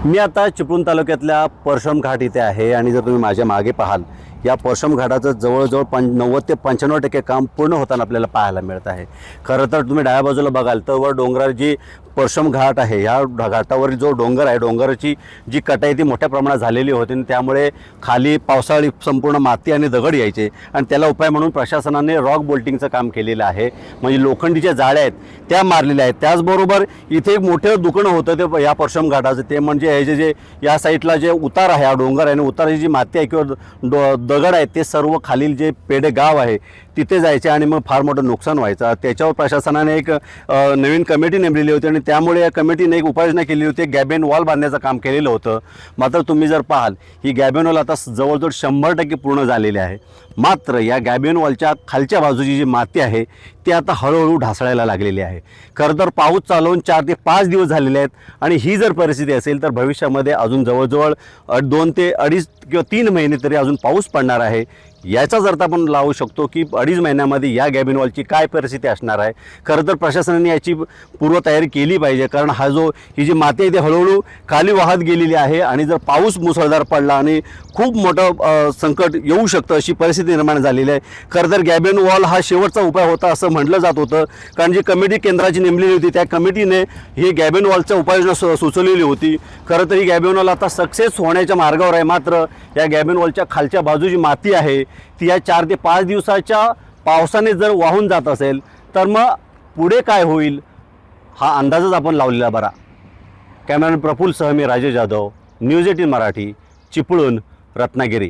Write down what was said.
मी आता चिपळूण तालुक्यातल्या परशम घाट इथे आहे आणि जर तुम्ही माझ्या मागे पाहाल या परशम घाटाचं जवळजवळ 90 ते 95% काम पूर्ण होताना आपल्याला पाहायला मिळत आहे। खरं तर तुम्ही डाव्या बाजूला बघाल तर वर डोंगरावर जी परशम घाट आहे या घाटावरील जो डोंगर आहे डोंगराची जी कटाई ती मोठ्या प्रमाणात झालेली होती आणि त्यामुळे खाली पावसाळी संपूर्ण माती आणि दगड यायचे आणि त्याला उपाय म्हणून प्रशासनाने रॉक बोल्टिंगचं काम केलेलं आहे। म्हणजे लोखंडीच्या जाळ्या आहेत त्या मारलेल्या आहेत। त्याचबरोबर इथे एक मोठं दुकान होतं ते या परशम घाटाचं, ते म्हणजे हे जे या साईडला जे उतार आहे हा डोंगर आहे आणि उताराची जी माती आहे किंवा दगड आहेत ते सर्व खालील जे पेडे गाव आहे तिथे जायचे आणि मग फार मोठं नुकसान व्हायचं। त्याच्यावर प्रशासनाने एक नवीन कमिटी नेमलेली होती आणि त्यामुळे या कमिटीने एक उपाययोजना केली होती, गॅबियन वॉल बांधण्याचं काम केलेलं होतं। मात्र तुम्ही जर पाहाल ही गॅबियन वॉल आता जवळजवळ 100% पूर्ण झालेली आहे। मात्र या गॅबियन वॉलच्या खालच्या बाजूची जी माती आहे ती आता हळूहळू ढासळायला लागलेली आहे। खरं तर पाऊस चालवून 4 ते 5 दिवस झालेले आहेत आणि ही जर परिस्थिती असेल तर भविष्यामध्ये अजून जवळजवळ 2 ते 2.5 किंवा 3 महिने तरी अजून पाऊस पडणार आहे। याचा अर्थ आपण लावू शकतो की 2.5 महिन्यामध्ये या गॅबियन वॉलची काय परिस्थिती असणार आहे। खरं तर प्रशासनाने याची पूर्वतयारी केली पाहिजे, कारण ही जी माती आहे ती हळूहळू खाली वाहत गेलेली आहे आणि जर पाऊस मुसळधार पडला आणि खूप मोठं संकट येऊ शकतं अशी परिस्थिती निर्माण झालेली आहे। खरं तर गॅबियन वॉल हा शेवटचा उपाय होता असं म्हटलं जात होतं, कारण जी कमिटी केंद्राची नेमलेली होती त्या कमिटीने ही गॅबियन वॉलच्या उपाययोजना सुचवलेली होती। खरं तर ही गॅबियन वॉल आता सक्सेस होण्याच्या मार्गावर आहे। मात्र या गॅबियन वॉलच्या खालच्या बाजूची माती आहे ती या 4 ते 5 दिवसाच्या पावसाने जर वाहून जात असेल तर मग पुढे काय होईल हा अंदाजच आपण लावलेला बरा। कॅमेरामॅन प्रफुल्ल सह मी राजेश जाधव, न्यूज 18 मराठी, चिपळूण, रत्नागिरी।